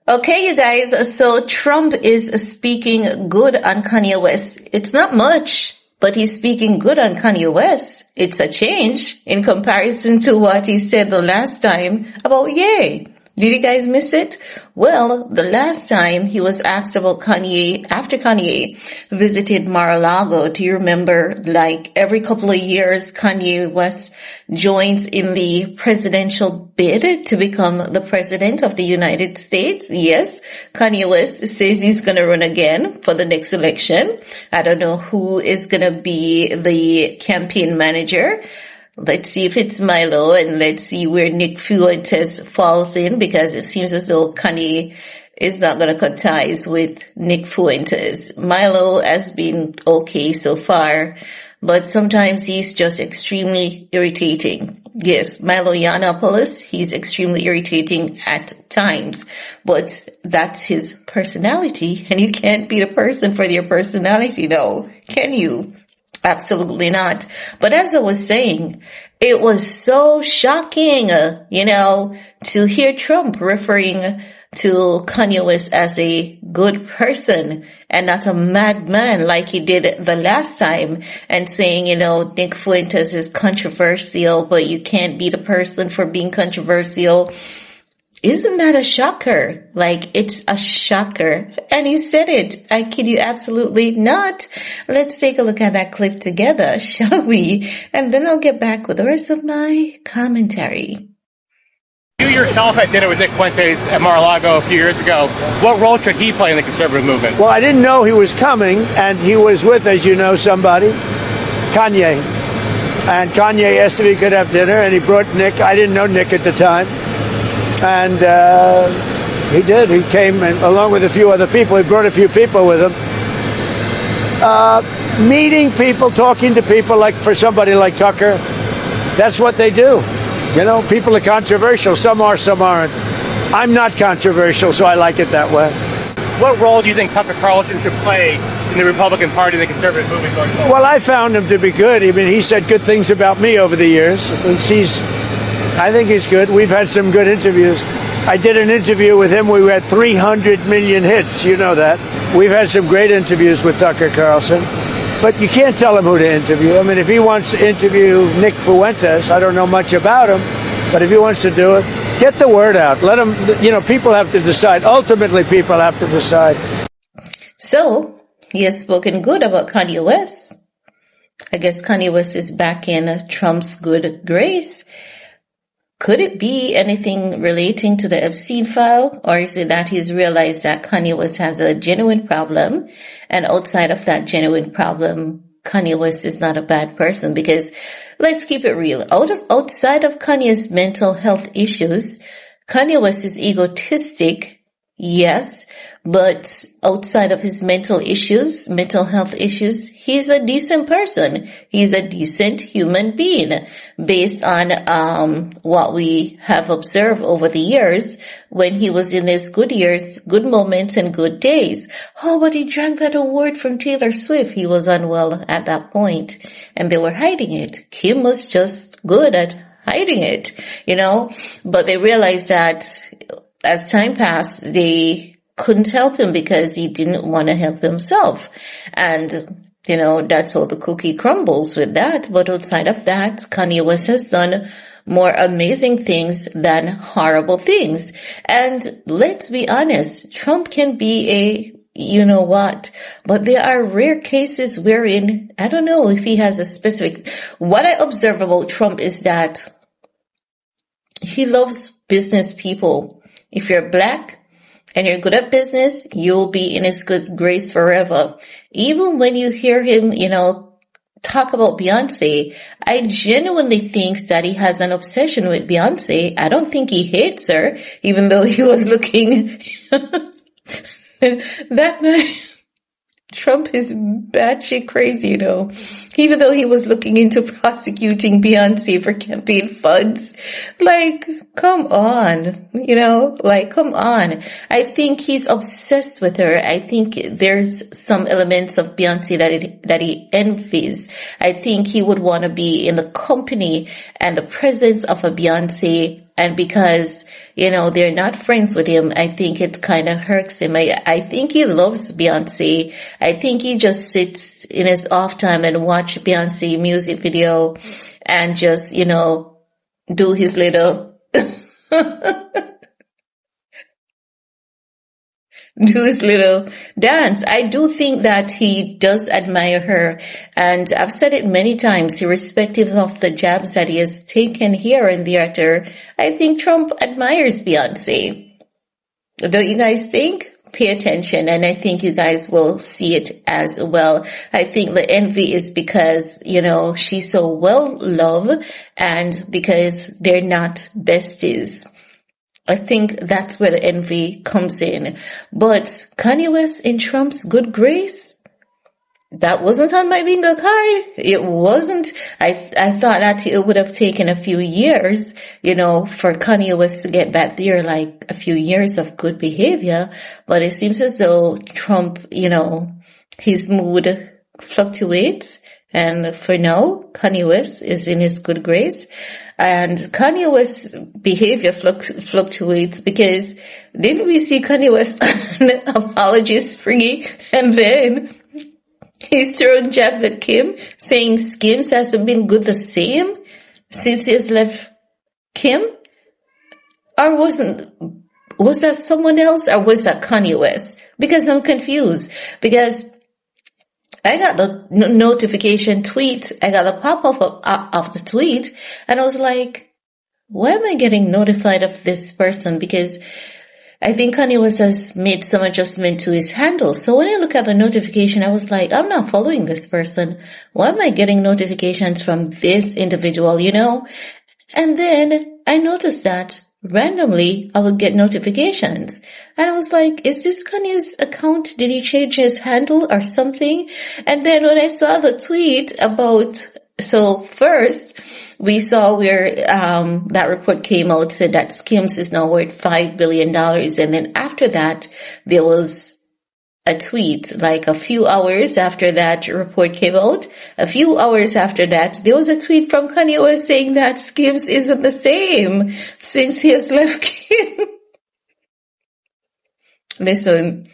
Okay, you guys, so Trump is speaking good on Kanye West. It's not much, but he's speaking good on Kanye West. It's a change in comparison to what he said the last time about Ye. Did you guys miss it? Well, the last time he was asked about Kanye, after Kanye visited Mar-a-Lago, do you remember, like every couple of years, Kanye West joins in the presidential bid to become the president of the United States? Yes, Kanye West says he's going to run again for the next election. I don't know who is going to be the campaign manager. Let's see if it's Milo, and let's see where Nick Fuentes falls in, because it seems as though Kanye is not going to cut ties with Nick Fuentes. Milo has been okay so far, but sometimes he's just extremely irritating. Yes, Milo Yiannopoulos, he's extremely irritating at times, but that's his personality, and you can't beat a person for their personality, no, can you? Absolutely not. But as I was saying, it was so shocking, to hear Trump referring to Kanye West as a good person and not a madman like he did the last time, and saying, Nick Fuentes is controversial, but you can't beat a person for being controversial. Isn't that a shocker? Like, it's a shocker. And you said it. I kid you absolutely not. Let's take a look at that clip together, shall we? And then I'll get back with the rest of my commentary. You yourself had dinner with Nick Fuentes at Mar-a-Lago a few years ago. What role should he play in the conservative movement? Well, I didn't know he was coming, and he was with, as you know, somebody, Kanye. And Kanye asked if he could have dinner, and he brought Nick. I didn't know Nick at the time. And he did. He came, and along with a few other people. He brought a few people with him. Meeting people, talking to people, like for somebody like Tucker, that's what they do. People are controversial. Some are, some aren't. I'm not controversial, so I like it that way. What role do you think Tucker Carlson should play in the Republican Party and the conservative movement going forward? Well, I found him to be good. I mean, he said good things about me over the years. I think he's good. We've had some good interviews. I did an interview with him. We had 300 million hits. You know that. We've had some great interviews with Tucker Carlson. But you can't tell him who to interview. I mean, if he wants to interview Nick Fuentes, I don't know much about him, but if he wants to do it, get the word out. Let him, people have to decide. Ultimately, people have to decide. So, he has spoken good about Kanye West. I guess Kanye West is back in Trump's good grace. Could it be anything relating to the Epstein file? Or is it that he's realized that Kanye West has a genuine problem, and outside of that genuine problem, Kanye West is not a bad person? Because let's keep it real. Outside of Kanye's mental health issues, Kanye West is egotistic, yes, but outside of his mental health issues, he's a decent person. He's a decent human being based on what we have observed over the years when he was in his good years, good moments and good days. Oh, but he drank that award from Taylor Swift. He was unwell at that point, and they were hiding it. Kim was just good at hiding it, but they realized that as time passed, they couldn't help him because he didn't want to help himself. And, that's how the cookie crumbles with that. But outside of that, Kanye West has done more amazing things than horrible things. And let's be honest, Trump can be but there are rare cases wherein, I don't know if he has a specific, what I observe about Trump is that he loves business people. If you're black and you're good at business, you'll be in his good grace forever. Even when you hear him, talk about Beyonce, I genuinely think that he has an obsession with Beyonce. I don't think he hates her, even though he was looking that man. Trump is batshit crazy, even though he was looking into prosecuting Beyonce for campaign funds. Like, come on, come on. I think he's obsessed with her. I think there's some elements of Beyonce that he envies. I think he would want to be in the company and the presence of a Beyonce, and because they're not friends with him. I think it kind of hurts him. I think he loves Beyonce. I think he just sits in his off time and watch Beyonce music video and just, do his little do his little dance. I do think that he does admire her. And I've said it many times, irrespective of the jabs that he has taken here and there, I think Trump admires Beyonce. Don't you guys think? Pay attention, and I think you guys will see it as well. I think the envy is because, she's so well loved and because they're not besties. I think that's where the envy comes in. But Kanye West in Trump's good grace, that wasn't on my bingo card. It wasn't. I thought that it would have taken a few years, for Kanye West to get back there, like a few years of good behavior. But it seems as though Trump, his mood fluctuates. And for now, Kanye West is in his good grace. And Kanye West's behavior fluctuates because didn't we see Kanye West on an apology spree, and then he's throwing jabs at Kim, saying Skims hasn't been good the same since he has left Kim? Or was that someone else, or was that Kanye West? Because I'm confused. Because I got the notification tweet, I got a pop-up of the tweet, and I was like, why am I getting notified of this person? Because I think Kanye West has made some adjustment to his handle. So when I look at the notification, I was like, I'm not following this person. Why am I getting notifications from this individual, And then I noticed that randomly I would get notifications. And I was like, is this Kanye's account? Did he change his handle or something? And then when I saw the tweet so first we saw where that report came out, said that Skims is now worth $5 billion. And then after that, there was a tweet, like a few hours after that report came out, a few hours after that, there was a tweet from Kanye West saying that Skims isn't the same since he has left Kim. Listen,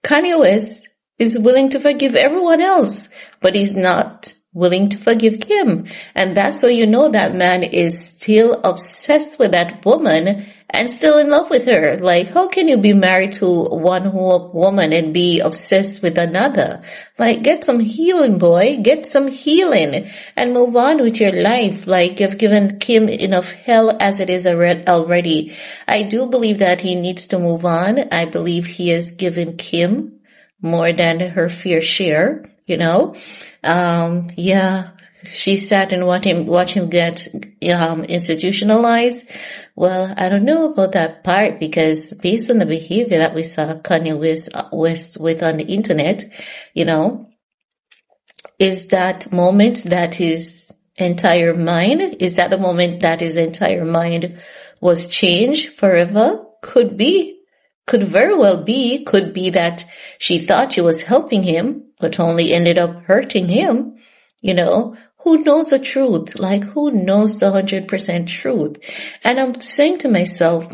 Kanye West is willing to forgive everyone else, but he's not willing to forgive Kim. And that's how you know that man is still obsessed with that woman and still in love with her. Like, how can you be married to one woman and be obsessed with another? Like, get some healing, boy. Get some healing and move on with your life. Like, you've given Kim enough hell as it is already. I do believe that he needs to move on. I believe he has given Kim more than her fair share, She sat and watch him get institutionalized. Well, I don't know about that part, because based on the behavior that we saw Kanye West with on the internet, is that moment that his entire mind, is that the moment that his entire mind was changed forever? Could be. Could very well be. Could be that she thought she was helping him, but only ended up hurting him, Who knows the truth? Like, who knows the 100% truth? And I'm saying to myself,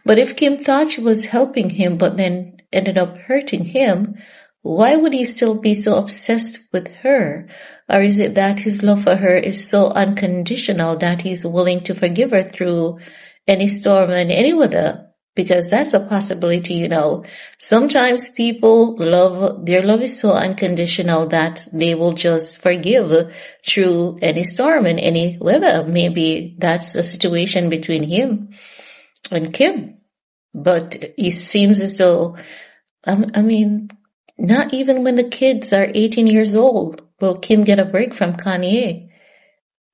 but if Kim thought she was helping him, but then ended up hurting him, why would he still be so obsessed with her? Or is it that his love for her is so unconditional that he's willing to forgive her through any storm and any weather? Because that's a possibility, Sometimes people their love is so unconditional that they will just forgive through any storm and any weather. Maybe that's the situation between him and Kim. But it seems as though, not even when the kids are 18 years old will Kim get a break from Kanye.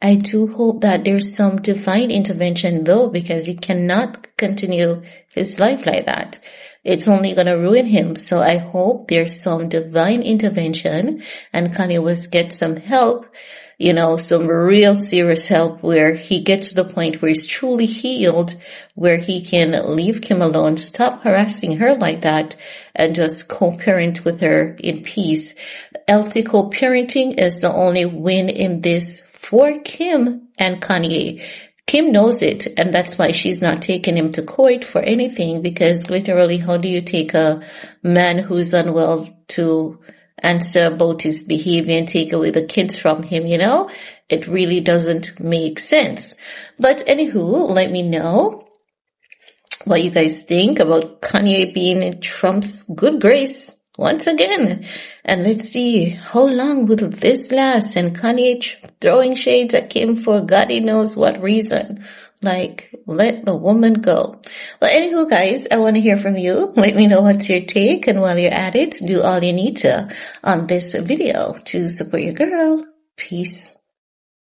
I do hope that there's some divine intervention though, because he cannot continue his life like that. It's only going to ruin him. So I hope there's some divine intervention and Kanye West gets some help, some real serious help where he gets to the point where he's truly healed, where he can leave Kim alone, stop harassing her like that, and just co-parent with her in peace. Healthy co-parenting is the only win in this for Kim and Kanye. Kim knows it, and that's why she's not taking him to court for anything, because literally, how do you take a man who's unwell to answer about his behavior and take away the kids from him, you know? It really doesn't make sense. But anywho, let me know what you guys think about Kanye being in Trump's good grace once again. And let's see, how long will this last? And Kanye throwing shades at Kim for God knows what reason. Like, let the woman go. Well, anywho, guys, I want to hear from you. Let me know what's your take. And while you're at it, do all you need to on this video to support your girl. Peace.